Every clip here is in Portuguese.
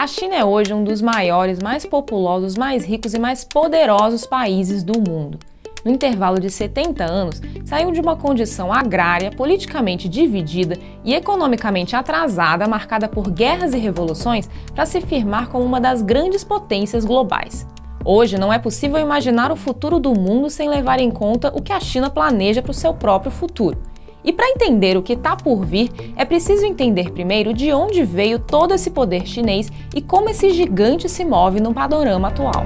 A China é hoje um dos maiores, mais populosos, mais ricos e mais poderosos países do mundo. No intervalo de 70 anos, saiu de uma condição agrária, politicamente dividida e economicamente atrasada, marcada por guerras e revoluções, para se firmar como uma das grandes potências globais. Hoje não é possível imaginar o futuro do mundo sem levar em conta o que a China planeja para o seu próprio futuro. E para entender o que está por vir, é preciso entender primeiro de onde veio todo esse poder chinês e como esse gigante se move no panorama atual.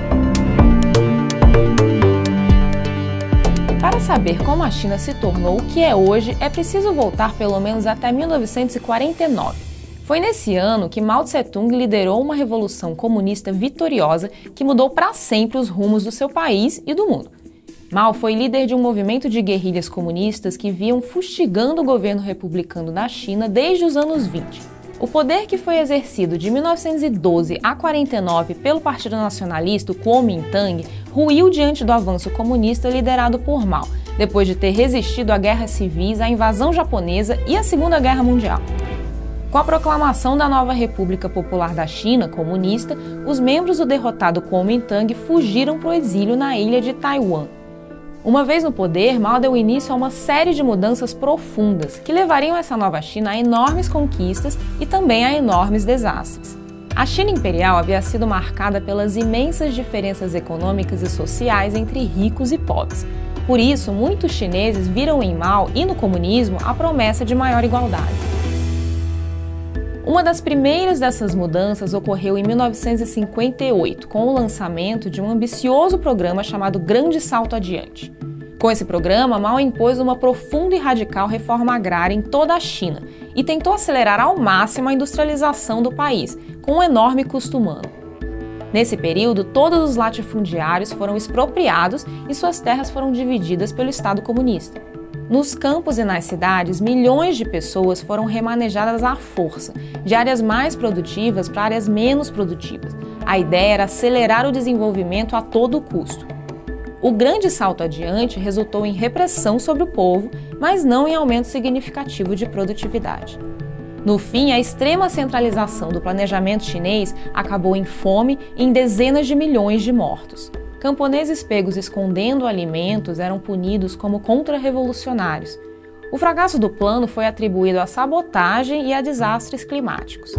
Para saber como a China se tornou o que é hoje, é preciso voltar pelo menos até 1949. Foi nesse ano que Mao Tse-tung liderou uma revolução comunista vitoriosa que mudou para sempre os rumos do seu país e do mundo. Mao foi líder de um movimento de guerrilhas comunistas que vinham fustigando o governo republicano da China desde os anos 20. O poder que foi exercido de 1912 a 49 pelo Partido Nacionalista, o Kuomintang, ruiu diante do avanço comunista liderado por Mao, depois de ter resistido a guerras civis, à invasão japonesa e à Segunda Guerra Mundial. Com a proclamação da nova República Popular da China comunista, os membros do derrotado Kuomintang fugiram para o exílio na ilha de Taiwan. Uma vez no poder, Mao deu início a uma série de mudanças profundas que levariam essa nova China a enormes conquistas e também a enormes desastres. A China imperial havia sido marcada pelas imensas diferenças econômicas e sociais entre ricos e pobres. Por isso, muitos chineses viram em Mao e no comunismo a promessa de maior igualdade. Uma das primeiras dessas mudanças ocorreu em 1958, com o lançamento de um ambicioso programa chamado Grande Salto Adiante. Com esse programa, Mao impôs uma profunda e radical reforma agrária em toda a China e tentou acelerar ao máximo a industrialização do país, com um enorme custo humano. Nesse período, todos os latifundiários foram expropriados e suas terras foram divididas pelo Estado comunista. Nos campos e nas cidades, milhões de pessoas foram remanejadas à força, de áreas mais produtivas para áreas menos produtivas. A ideia era acelerar o desenvolvimento a todo custo. O grande salto adiante resultou em repressão sobre o povo, mas não em aumento significativo de produtividade. No fim, a extrema centralização do planejamento chinês acabou em fome e em dezenas de milhões de mortos. Camponeses pegos escondendo alimentos eram punidos como contra-revolucionários. O fracasso do plano foi atribuído à sabotagem e a desastres climáticos.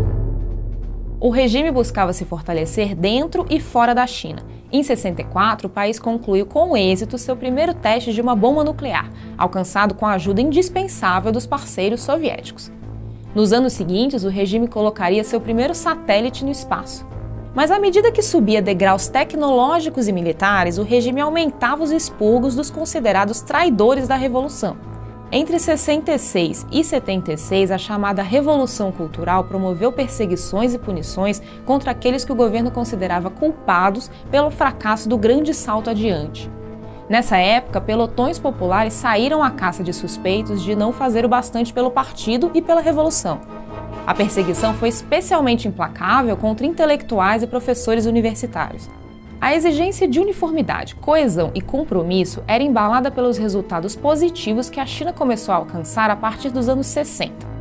O regime buscava se fortalecer dentro e fora da China. Em 64, o país concluiu com êxito seu primeiro teste de uma bomba nuclear, alcançado com a ajuda indispensável dos parceiros soviéticos. Nos anos seguintes, o regime colocaria seu primeiro satélite no espaço. Mas à medida que subia degraus tecnológicos e militares, o regime aumentava os expurgos dos considerados traidores da Revolução. Entre 66 e 76, a chamada Revolução Cultural promoveu perseguições e punições contra aqueles que o governo considerava culpados pelo fracasso do Grande Salto Adiante. Nessa época, pelotões populares saíram à caça de suspeitos de não fazer o bastante pelo partido e pela Revolução. A perseguição foi especialmente implacável contra intelectuais e professores universitários. A exigência de uniformidade, coesão e compromisso era embalada pelos resultados positivos que a China começou a alcançar a partir dos anos 60.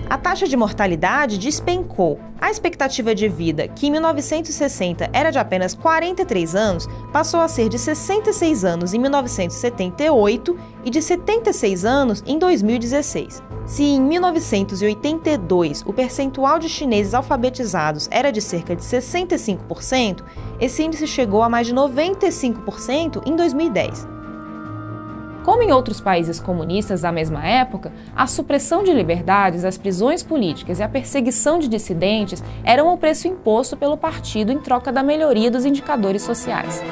A taxa de mortalidade despencou. A expectativa de vida, que em 1960 era de apenas 43 anos, passou a ser de 66 anos em 1978 e de 76 anos em 2016. Se em 1982 o percentual de chineses alfabetizados era de cerca de 65%, esse índice chegou a mais de 95% em 2010. Como em outros países comunistas da mesma época, a supressão de liberdades, as prisões políticas e a perseguição de dissidentes eram o preço imposto pelo partido em troca da melhoria dos indicadores sociais.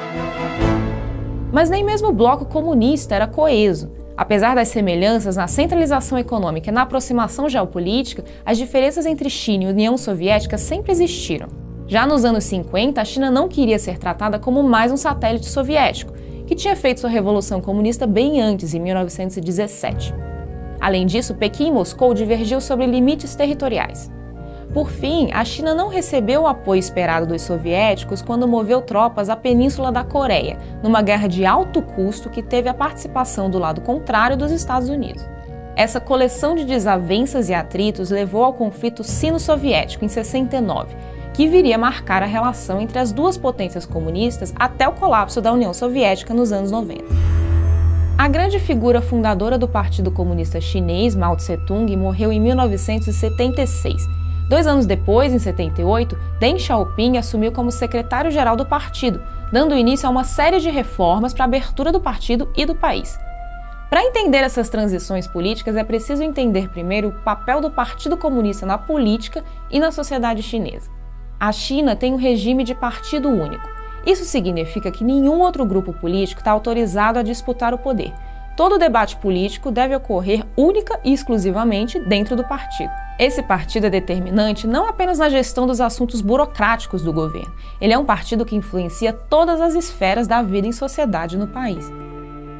Mas nem mesmo o bloco comunista era coeso. Apesar das semelhanças na centralização econômica e na aproximação geopolítica, as diferenças entre China e União Soviética sempre existiram. Já nos anos 50, a China não queria ser tratada como mais um satélite soviético, que tinha feito sua revolução comunista bem antes, em 1917. Além disso, Pequim e Moscou divergiam sobre limites territoriais. Por fim, a China não recebeu o apoio esperado dos soviéticos quando moveu tropas à Península da Coreia, numa guerra de alto custo que teve a participação do lado contrário dos Estados Unidos. Essa coleção de desavenças e atritos levou ao conflito sino-soviético, em 69, que viria a marcar a relação entre as duas potências comunistas até o colapso da União Soviética nos anos 90. A grande figura fundadora do Partido Comunista Chinês, Mao Tse-tung, morreu em 1976. 2 anos depois, em 78, Deng Xiaoping assumiu como secretário-geral do partido, dando início a uma série de reformas para a abertura do partido e do país. Para entender essas transições políticas, é preciso entender primeiro o papel do Partido Comunista na política e na sociedade chinesa. A China tem um regime de partido único. Isso significa que nenhum outro grupo político está autorizado a disputar o poder. Todo debate político deve ocorrer única e exclusivamente dentro do partido. Esse partido é determinante não apenas na gestão dos assuntos burocráticos do governo. Ele é um partido que influencia todas as esferas da vida em sociedade no país.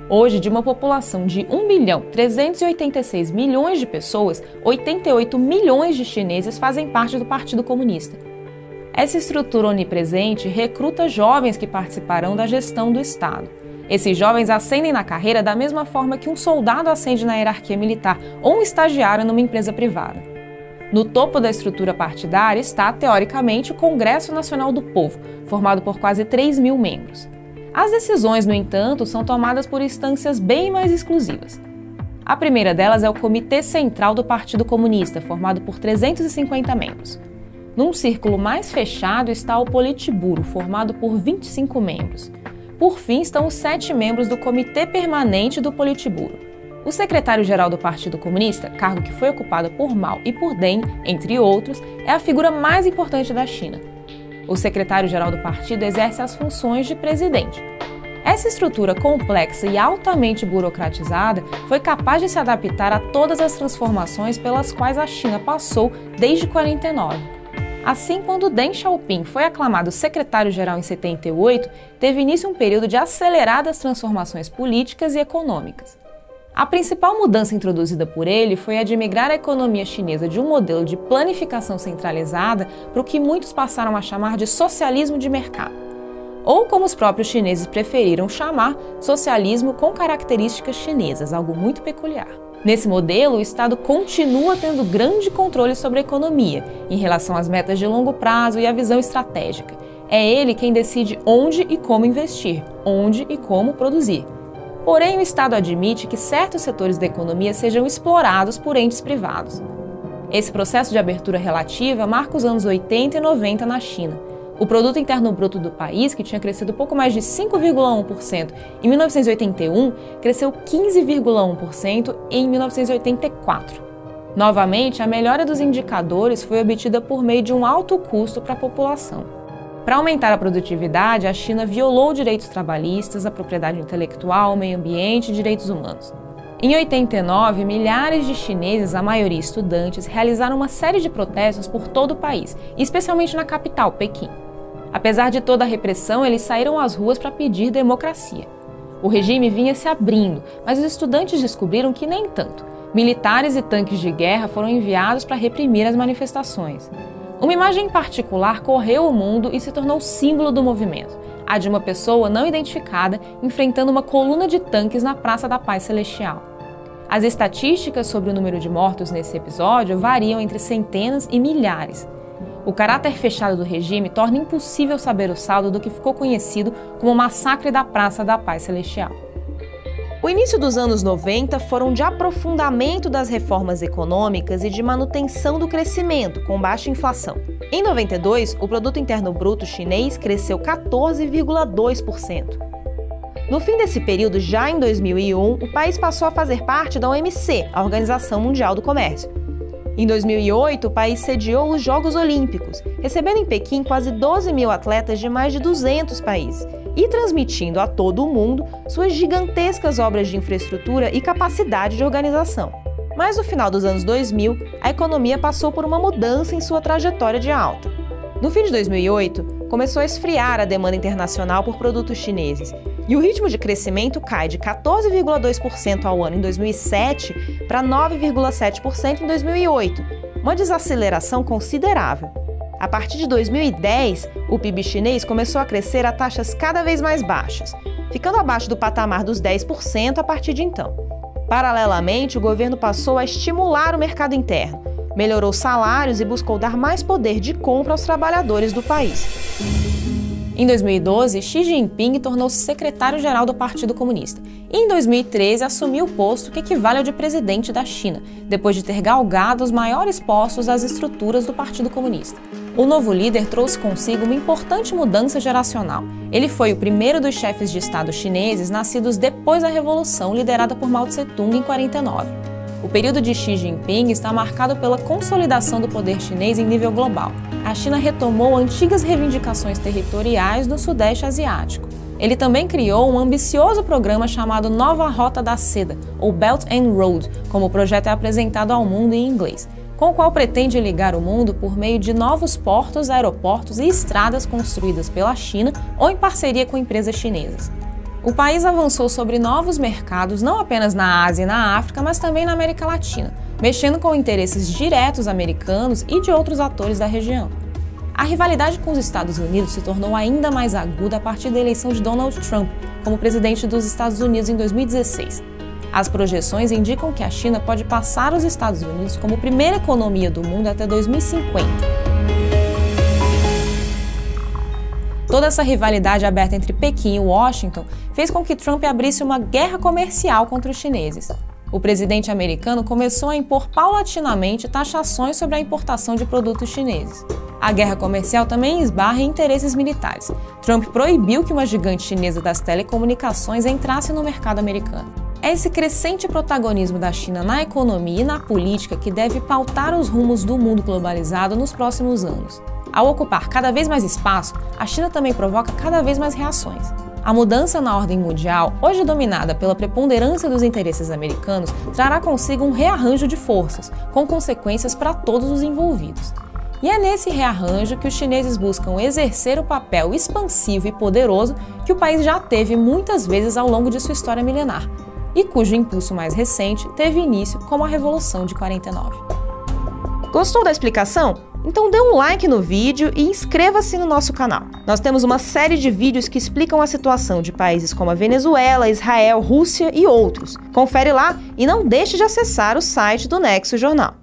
Hoje, de uma população de 1.386 milhões de pessoas, 88 milhões de chineses fazem parte do Partido Comunista. Essa estrutura onipresente recruta jovens que participarão da gestão do Estado. Esses jovens ascendem na carreira da mesma forma que um soldado ascende na hierarquia militar ou um estagiário numa empresa privada. No topo da estrutura partidária está, teoricamente, o Congresso Nacional do Povo, formado por quase 3 mil membros. As decisões, no entanto, são tomadas por instâncias bem mais exclusivas. A primeira delas é o Comitê Central do Partido Comunista, formado por 350 membros. Num círculo mais fechado está o Politburo, formado por 25 membros. Por fim, estão os 7 membros do Comitê Permanente do Politburo. O secretário-geral do Partido Comunista, cargo que foi ocupado por Mao e por Deng, entre outros, é a figura mais importante da China. O secretário-geral do partido exerce as funções de presidente. Essa estrutura complexa e altamente burocratizada foi capaz de se adaptar a todas as transformações pelas quais a China passou desde 1949. Assim, quando Deng Xiaoping foi aclamado secretário-geral em 78, teve início um período de aceleradas transformações políticas e econômicas. A principal mudança introduzida por ele foi a de migrar a economia chinesa de um modelo de planificação centralizada para o que muitos passaram a chamar de socialismo de mercado, ou como os próprios chineses preferiram chamar, socialismo com características chinesas, algo muito peculiar. Nesse modelo, o Estado continua tendo grande controle sobre a economia, em relação às metas de longo prazo e à visão estratégica. É ele quem decide onde e como investir, onde e como produzir. Porém, o Estado admite que certos setores da economia sejam explorados por entes privados. Esse processo de abertura relativa marca os anos 80 e 90 na China. O produto interno bruto do país, que tinha crescido pouco mais de 5,1% em 1981, cresceu 15,1% em 1984. Novamente, a melhora dos indicadores foi obtida por meio de um alto custo para a população. Para aumentar a produtividade, a China violou direitos trabalhistas, a propriedade intelectual, o meio ambiente e direitos humanos. Em 89, milhares de chineses, a maioria estudantes, realizaram uma série de protestos por todo o país, especialmente na capital, Pequim. Apesar de toda a repressão, eles saíram às ruas para pedir democracia. O regime vinha se abrindo, mas os estudantes descobriram que nem tanto. Militares e tanques de guerra foram enviados para reprimir as manifestações. Uma imagem em particular correu o mundo e se tornou símbolo do movimento, a de uma pessoa não identificada enfrentando uma coluna de tanques na Praça da Paz Celestial. As estatísticas sobre o número de mortos nesse episódio variam entre centenas e milhares. O caráter fechado do regime torna impossível saber o saldo do que ficou conhecido como o Massacre da Praça da Paz Celestial. O início dos anos 90 foram de aprofundamento das reformas econômicas e de manutenção do crescimento, com baixa inflação. Em 92, o Produto Interno Bruto chinês cresceu 14,2%. No fim desse período, já em 2001, o país passou a fazer parte da OMC, a Organização Mundial do Comércio. Em 2008, o país sediou os Jogos Olímpicos, recebendo em Pequim quase 12 mil atletas de mais de 200 países e transmitindo a todo o mundo suas gigantescas obras de infraestrutura e capacidade de organização. Mas no final dos anos 2000, a economia passou por uma mudança em sua trajetória de alta. No fim de 2008, começou a esfriar a demanda internacional por produtos chineses, e o ritmo de crescimento cai de 14,2% ao ano em 2007 para 9,7% em 2008, uma desaceleração considerável. A partir de 2010, o PIB chinês começou a crescer a taxas cada vez mais baixas, ficando abaixo do patamar dos 10% a partir de então. Paralelamente, o governo passou a estimular o mercado interno, melhorou salários e buscou dar mais poder de compra aos trabalhadores do país. Em 2012, Xi Jinping tornou-se secretário-geral do Partido Comunista e, em 2013, assumiu o posto que equivale ao de presidente da China, depois de ter galgado os maiores postos das estruturas do Partido Comunista. O novo líder trouxe consigo uma importante mudança geracional. Ele foi o primeiro dos chefes de Estado chineses nascidos depois da Revolução liderada por Mao Tse-tung em 49. O período de Xi Jinping está marcado pela consolidação do poder chinês em nível global. A China retomou antigas reivindicações territoriais no Sudeste Asiático. Ele também criou um ambicioso programa chamado Nova Rota da Seda, ou Belt and Road, como o projeto é apresentado ao mundo em inglês, com o qual pretende ligar o mundo por meio de novos portos, aeroportos e estradas construídas pela China ou em parceria com empresas chinesas. O país avançou sobre novos mercados não apenas na Ásia e na África, mas também na América Latina, mexendo com interesses diretos americanos e de outros atores da região. A rivalidade com os Estados Unidos se tornou ainda mais aguda a partir da eleição de Donald Trump como presidente dos Estados Unidos em 2016. As projeções indicam que a China pode passar os Estados Unidos como primeira economia do mundo até 2050. Toda essa rivalidade aberta entre Pequim e Washington fez com que Trump abrisse uma guerra comercial contra os chineses. O presidente americano começou a impor paulatinamente taxações sobre a importação de produtos chineses. A guerra comercial também esbarra em interesses militares. Trump proibiu que uma gigante chinesa das telecomunicações entrasse no mercado americano. É esse crescente protagonismo da China na economia e na política que deve pautar os rumos do mundo globalizado nos próximos anos. Ao ocupar cada vez mais espaço, a China também provoca cada vez mais reações. A mudança na ordem mundial, hoje dominada pela preponderância dos interesses americanos, trará consigo um rearranjo de forças, com consequências para todos os envolvidos. E é nesse rearranjo que os chineses buscam exercer o papel expansivo e poderoso que o país já teve muitas vezes ao longo de sua história milenar, e cujo impulso mais recente teve início com a Revolução de 49. Gostou da explicação? Então dê um like no vídeo e inscreva-se no nosso canal. Nós temos uma série de vídeos que explicam a situação de países como a Venezuela, Israel, Rússia e outros. Confere lá e não deixe de acessar o site do Nexo Jornal.